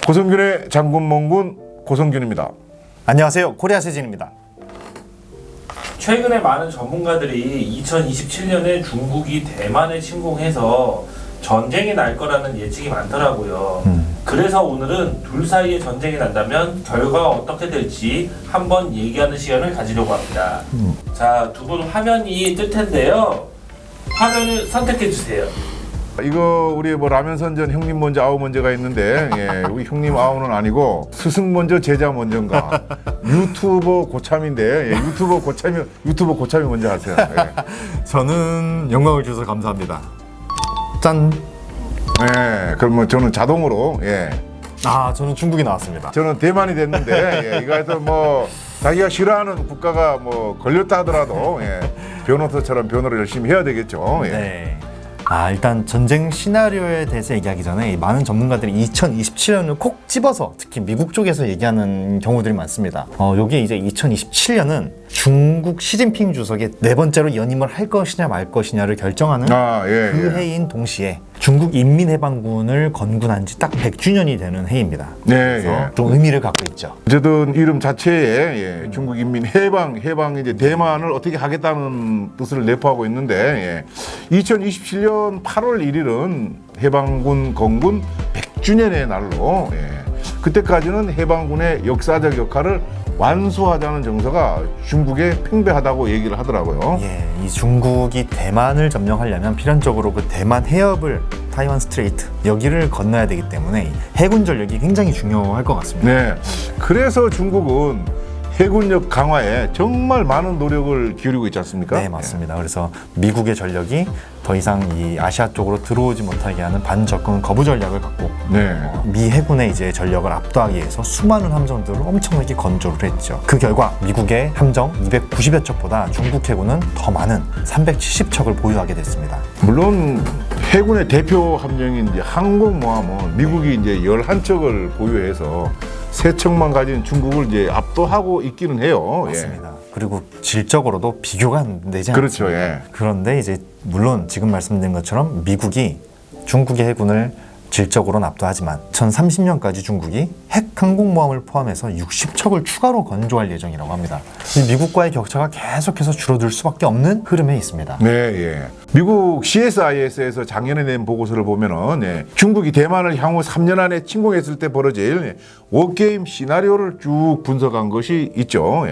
고성균의 장군몽군 고성균입니다. 안녕하세요. 코리아 세진입니다. 최근에 많은 전문가들이 2027년에 중국이 대만에 침공해서 전쟁이 날 거라는 예측이 많더라고요. 그래서 오늘은 둘 사이에 전쟁이 난다면 결과가 어떻게 될지 한번 얘기하는 시간을 가지려고 합니다. 자, 두 분 화면이 뜰 텐데요. 화면을 선택해 주세요. 이거 우리 뭐 라면 선전 형님 먼저 아우 먼저가 있는데 우리 형님 아우는 아니고 스승 먼저 제자 먼저인가 유튜버 고참인데 유튜버 고참이 먼저 하세요. 저는 영광을 주셔서 감사합니다. 짠. 그럼 뭐 저는 자동으로 저는 중국이 나왔습니다. 저는 대만이 됐는데 이거에서 뭐 자기가 싫어하는 국가가 뭐 걸렸다 하더라도 변호사처럼 변호를 열심히 해야 되겠죠. 네. 일단 전쟁 시나리오에 대해서 얘기하기 전에 많은 전문가들이 2027년을 콕 집어서 특히 미국 쪽에서 얘기하는 경우들이 많습니다. 여기 이제 2027년은 중국 시진핑 주석의 네 번째로 연임을 할 것이냐 말 것이냐를 결정하는 그 해인 동시에 중국 인민해방군을 건군한 지 딱 100주년이 되는 해입니다. 그래서 좀 의미를 갖고 있죠. 어쨌든 이름 자체에 중국 인민 해방 이제 대만을 어떻게 하겠다는 뜻을 내포하고 있는데 2027년 8월 1일은 해방군 건군 100주년의 날로 그때까지는 해방군의 역사적 역할을 완수하자는 정서가 중국에 팽배하다고 얘기를 하더라고요. 이 중국이 대만을 점령하려면 필연적으로 그 대만 해협을 타이완 스트레이트 여기를 건너야 되기 때문에 해군 전력이 굉장히 중요할 것 같습니다. 그래서 중국은 해군력 강화에 정말 많은 노력을 기울이고 있지 않습니까? 네, 맞습니다. 그래서 미국의 전력이 더 이상 이 아시아 쪽으로 들어오지 못하게 하는 반접근 거부 전략을 갖고 미 해군의 이제 전력을 압도하기 위해서 수많은 함정들을 엄청나게 건조를 했죠. 그 결과 미국의 함정 290여 척보다 중국 해군은 더 많은 370척을 보유하게 됐습니다. 물론 해군의 대표 함정인 이제 항공모함은 미국이 이제 11척을 보유해서 3척만 가진 중국을 이제 압도하고 있기는 해요. 맞습니다. 그리고 질적으로도 비교가 안 되지 않습니까? 그렇죠. 그런데 이제 물론 지금 말씀드린 것처럼 미국이 중국의 해군을 질적으로는 압도하지만 2030년까지 중국이 핵 항공모함을 포함해서 60척을 추가로 건조할 예정이라고 합니다. 미국과의 격차가 계속해서 줄어들 수밖에 없는 흐름에 있습니다. 미국 CSIS에서 작년에 낸 보고서를 보면은 중국이 대만을 향후 3년 안에 침공했을 때 벌어질 워게임 시나리오를 쭉 분석한 것이 있죠.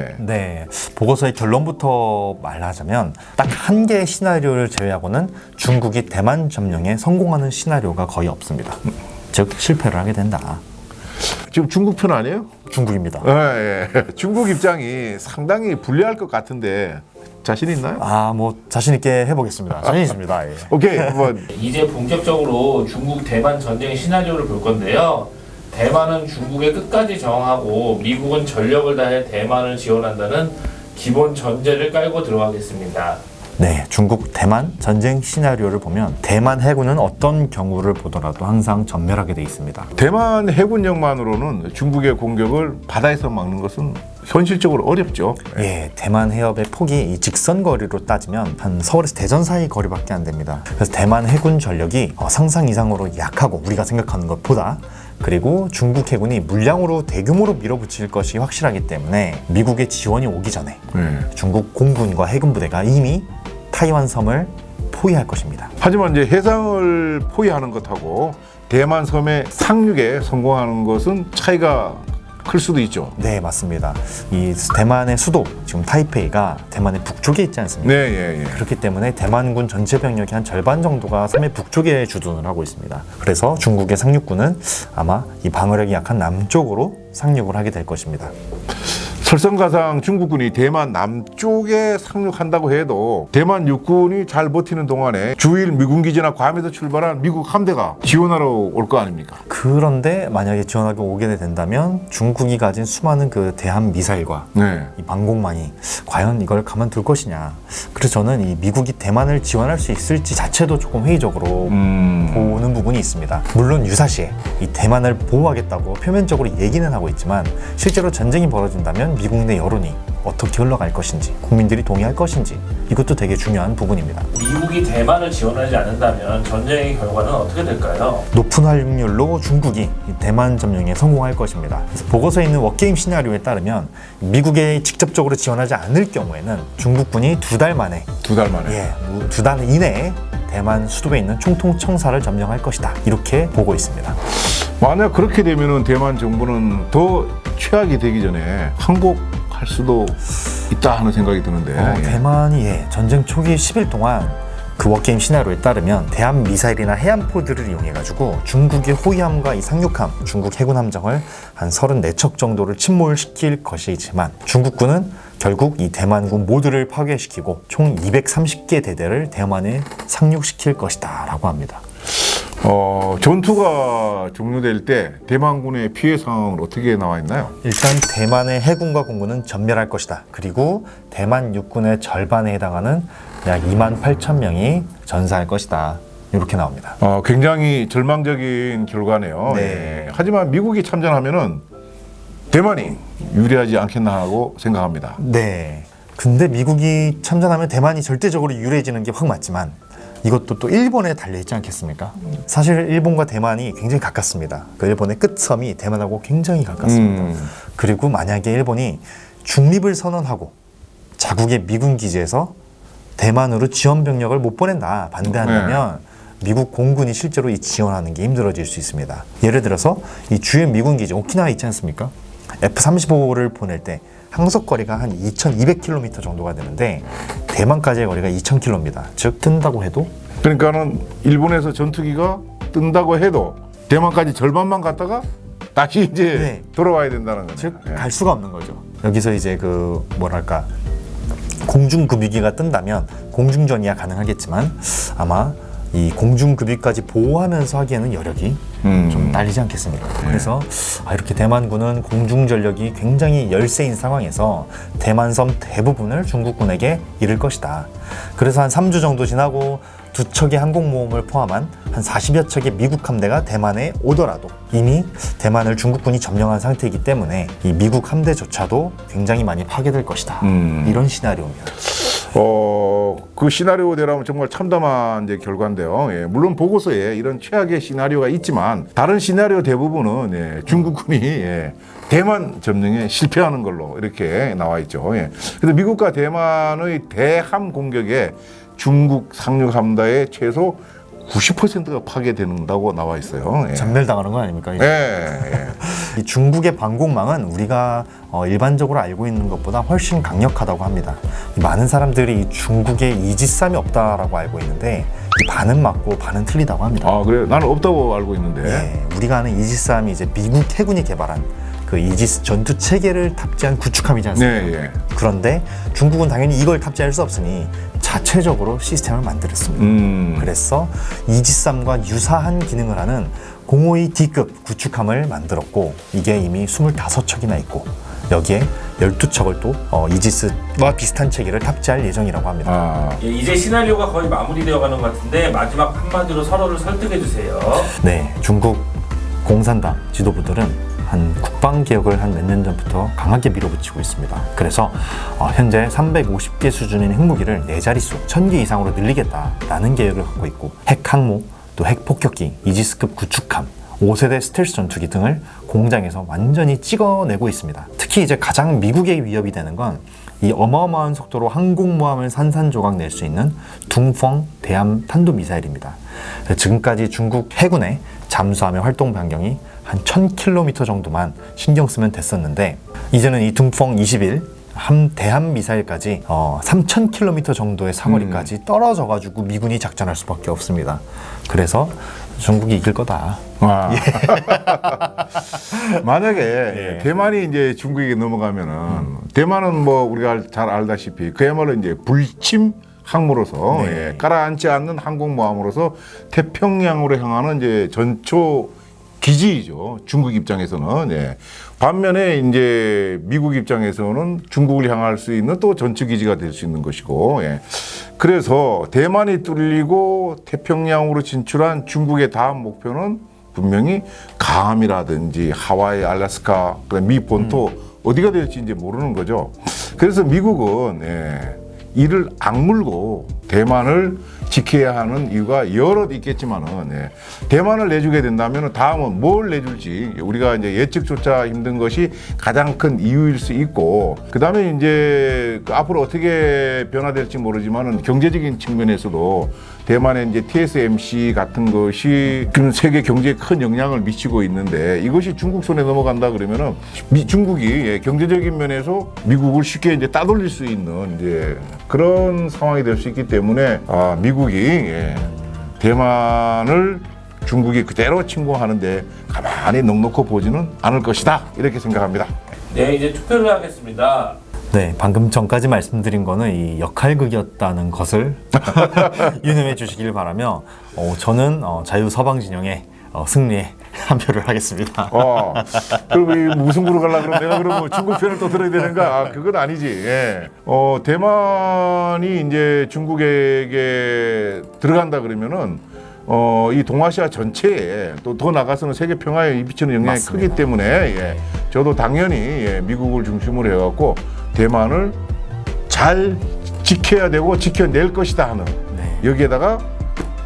보고서의 결론부터 말하자면 딱 한 개의 시나리오를 제외하고는 중국이 대만 점령에 성공하는 시나리오가 거의 없습니다. 즉 실패를 하게 된다. 지금 중국 편 아니에요? 중국입니다. 중국 입장이 상당히 불리할 것 같은데 자신 있나요? 자신 있게 해보겠습니다. 자신 있습니다. 오케이. 이제 본격적으로 중국 대만 전쟁 시나리오를 볼 건데요. 대만은 중국에 끝까지 저항하고 미국은 전력을 다해 대만을 지원한다는 기본 전제를 깔고 들어가겠습니다. 중국 대만 전쟁 시나리오를 보면 대만 해군은 어떤 경우를 보더라도 항상 전멸하게 돼 있습니다. 대만 해군력만으로는 중국의 공격을 바다에서 막는 것은 현실적으로 어렵죠. 대만 해협의 폭이 이 직선 거리로 따지면 한 서울에서 대전 사이 거리밖에 안 됩니다. 그래서 대만 해군 전력이 상상 이상으로 약하고 우리가 생각하는 것보다 그리고 중국 해군이 물량으로 대규모로 밀어붙일 것이 확실하기 때문에 미국의 지원이 오기 전에 중국 공군과 해군 부대가 이미 타이완 섬을 포위할 것입니다. 하지만 이제 해상을 포위하는 것하고 대만 섬의 상륙에 성공하는 것은 차이가 클 수도 있죠. 네, 맞습니다. 이 대만의 수도 지금 타이페이가 대만의 북쪽에 있지 않습니까? 그렇기 때문에 대만군 전체 병력의 한 절반 정도가 섬의 북쪽에 주둔을 하고 있습니다. 그래서 중국의 상륙군은 아마 이 방어력이 약한 남쪽으로 상륙을 하게 될 것입니다. 설상가상 중국군이 대만 남쪽에 상륙한다고 해도 대만 육군이 잘 버티는 동안에 주일 미군기지나 괌에서 출발한 미국 함대가 지원하러 올 거 아닙니까? 그런데 만약에 지원하게 오게 된다면 중국이 가진 수많은 그 대함 미사일과 이 방공망이 과연 이걸 가만둘 것이냐. 그래서 저는 이 미국이 대만을 지원할 수 있을지 자체도 조금 회의적으로 보는 부분이 있습니다. 물론 유사시에 이 대만을 보호하겠다고 표면적으로 얘기는 하고 있지만 실제로 전쟁이 벌어진다면 미국 내 여론이 어떻게 흘러갈 것인지, 국민들이 동의할 것인지, 이것도 되게 중요한 부분입니다. 미국이 대만을 지원하지 않는다면 전쟁의 결과는 어떻게 될까요? 높은 확률로 중국이 이 대만 점령에 성공할 것입니다. 그래서 보고서에 있는 워게임 시나리오에 따르면 미국에 직접적으로 지원하지 않을 경우에는 중국군이 2달 만에 2달 만에. 예, 2달 이내에 대만 수도에 있는 총통청사를 점령할 것이다. 이렇게 보고 있습니다. 만약 그렇게 되면은 대만 정부는 더 최악이 되기 전에 항복할 수도 있다 하는 생각이 드는데. 예. 대만이 전쟁 초기 10일 동안 그 워게임 시나리오에 따르면 대함 미사일이나 해안포들을 이용해가지고 중국의 호위함과 이 상륙함, 중국 해군 함정을 한 34척 정도를 침몰시킬 것이지만 중국군은 결국 이 대만군 모두를 파괴시키고 총 230개 대대를 대만에 상륙시킬 것이다 라고 합니다. 전투가 종료될 때 대만군의 피해 상황은 어떻게 나와 있나요? 일단 대만의 해군과 공군은 전멸할 것이다. 그리고 대만 육군의 절반에 해당하는 약 28,000명이 전사할 것이다. 이렇게 나옵니다. 굉장히 절망적인 결과네요. 네. 예. 하지만 미국이 참전하면은 대만이 유리하지 않겠나 하고 생각합니다. 네. 근데 미국이 참전하면 대만이 절대적으로 유리해지는 게 확 맞지만 이것도 또 일본에 달려있지 않겠습니까? 사실 일본과 대만이 굉장히 가깝습니다. 그 일본의 끝섬이 대만하고 굉장히 가깝습니다. 그리고 만약에 일본이 중립을 선언하고 자국의 미군 기지에서 대만으로 지원 병력을 못 보낸다, 반대한다면 미국 공군이 실제로 이 지원하는 게 힘들어질 수 있습니다. 예를 들어서 이 주요 미군 기지 오키나와 있지 않습니까? F-35를 보낼 때 항속거리가 한 2,200km 정도가 되는데 대만까지의 거리가 2,000km입니다. 즉 뜬다고 해도 그러니까는 일본에서 전투기가 뜬다고 해도 대만까지 절반만 갔다가 다시 이제 돌아와야 된다는 거죠. 즉 갈 수가 없는 거죠. 여기서 이제 그 뭐랄까 공중급유기가 뜬다면 공중전이야 가능하겠지만 아마 이 공중급유까지 보호하면서 하기에는 여력이 좀 딸리지 않겠습니까? 그래서 이렇게 대만군은 공중전력이 굉장히 열세인 상황에서 대만섬 대부분을 중국군에게 잃을 것이다. 그래서 한 3주 정도 지나고 2척의 항공모함을 포함한 한 40여 척의 미국 함대가 대만에 오더라도 이미 대만을 중국군이 점령한 상태이기 때문에 이 미국 함대조차도 굉장히 많이 파괴될 것이다. 이런 시나리오입니다. 그 시나리오대로라면 정말 참담한 이제 결과인데요. 예, 물론 보고서에 이런 최악의 시나리오가 있지만 다른 시나리오 대부분은 중국군이 대만 점령에 실패하는 걸로 이렇게 나와 있죠. 예. 그래서 미국과 대만의 대함 공격에 중국 상륙 함대의 최소 90%가 파괴된다고 나와 있어요. 예. 전멸당하는 건 아닙니까? 이 중국의 방공망은 우리가 일반적으로 알고 있는 것보다 훨씬 강력하다고 합니다. 많은 사람들이 이 중국에 이지스함이 없다라고 알고 있는데 반은 맞고 반은 틀리다고 합니다. 그래요? 나는 없다고 알고 있는데. 우리가 아는 이지스함이 이제 미국 해군이 개발한 그 이지스 전투 체계를 탑재한 구축함이지 않습니까? 그런데 중국은 당연히 이걸 탑재할 수 없으니 자체적으로 시스템을 만들었습니다. 그래서 이지스함과 유사한 기능을 하는 052D급 구축함을 만들었고 이게 이미 25척이나 있고 여기에 12척을 또 이지스와 비슷한 체계를 탑재할 예정이라고 합니다. 이제 시나리오가 거의 마무리되어 가는 것 같은데 마지막 한마디로 서로를 설득해 주세요. 네, 중국 공산당 지도부들은 한 국방개혁을 한 몇 년 전부터 강하게 밀어붙이고 있습니다. 그래서 현재 350개 수준인 핵무기를 4자릿수 1000개 이상으로 늘리겠다라는 계획을 갖고 있고 핵항모, 또 핵폭격기, 이지스급 구축함, 5세대 스텔스 전투기 등을 공장에서 완전히 찍어내고 있습니다. 특히 이제 가장 미국의 위협이 되는 건 이 어마어마한 속도로 항공모함을 산산조각 낼 수 있는 둥펑 대함 탄도미사일입니다. 지금까지 중국 해군의 잠수함의 활동 반경이 한 1000km 정도만 신경 쓰면 됐었는데 이제는 이 둥펑 21 대함 미사일까지 3000km 정도의 사거리까지 떨어져가지고 미군이 작전할 수밖에 없습니다. 그래서 중국이 이길 거다. 만약에 대만이 이제 중국에게 넘어가면은 대만은 뭐 우리가 잘 알다시피 그야말로 이제 불침 항모로서 가라앉지 않는 항공모함으로서 태평양으로 향하는 이제 전초 기지이죠. 중국 입장에서는. 반면에 이제 미국 입장에서는 중국을 향할 수 있는 또 전투 기지가 될 수 있는 것이고. 그래서 대만이 뚫리고 태평양으로 진출한 중국의 다음 목표는 분명히 감이라든지 하와이, 알래스카, 미 본토 어디가 될지 이제 모르는 거죠. 그래서 미국은 이를 악물고 대만을 지켜야 하는 이유가 여럿 있겠지만은 대만을 내주게 된다면 다음은 뭘 내줄지 우리가 이제 예측조차 힘든 것이 가장 큰 이유일 수 있고, 그 다음에 이제 앞으로 어떻게 변화될지 모르지만은 경제적인 측면에서도 대만의 이제 TSMC 같은 것이 지금 세계 경제에 큰 영향을 미치고 있는데, 이것이 중국 손에 넘어간다 그러면은 중국이 경제적인 면에서 미국을 쉽게 이제 따돌릴 수 있는 이제 그런 상황이 될 수 있기 때문에 미국이 대만을 중국이 그대로 침공하는데 가만히 넋놓고 보지는 않을 것이다, 이렇게 생각합니다. 네, 이제 투표를 하겠습니다. 네, 방금 전까지 말씀드린 거는 이 역할극이었다는 것을 유념해 주시길 바라며 저는 자유 서방 진영의 승리에 한 표를 하겠습니다. 그럼 이 무승부로 가려고 그러면 내가 그럼 뭐 중국 편을 또 들어야 되는가? 그건 아니지. 대만이 이제 중국에게 들어간다 그러면은 이 동아시아 전체에 또 더 나가서는 세계 평화에 미치는 영향이 맞습니다. 크기 때문에 저도 당연히 미국을 중심으로 해갖고 대만을 잘 지켜야 되고 지켜낼 것이다 하는 여기에다가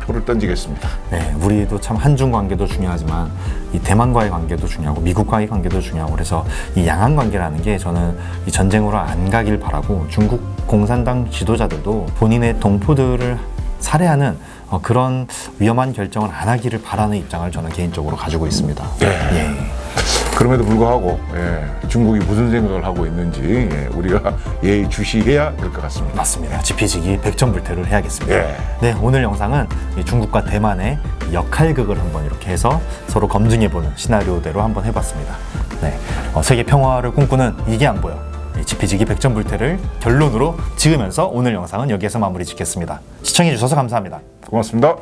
표를 던지겠습니다. 네, 우리도 참 한중 관계도 중요하지만 이 대만과의 관계도 중요하고 미국과의 관계도 중요하고, 그래서 이 양안 관계라는 게 저는 이 전쟁으로 안 가길 바라고, 중국 공산당 지도자들도 본인의 동포들을 살해하는 그런 위험한 결정을 안 하기를 바라는 입장을 저는 개인적으로 가지고 있습니다. 그럼에도 불구하고 중국이 무슨 생각을 하고 있는지 우리가 예의주시해야 될 것 같습니다. 맞습니다. 지피지기 백전불태를 해야겠습니다. 네, 오늘 영상은 이 중국과 대만의 역할극을 한번 이렇게 해서 서로 검증해보는 시나리오대로 한번 해봤습니다. 네, 세계 평화를 꿈꾸는 이게 안 보여. 지피지기 백전불태를 결론으로 찍으면서 오늘 영상은 여기에서 마무리 짓겠습니다. 시청해주셔서 감사합니다. 고맙습니다.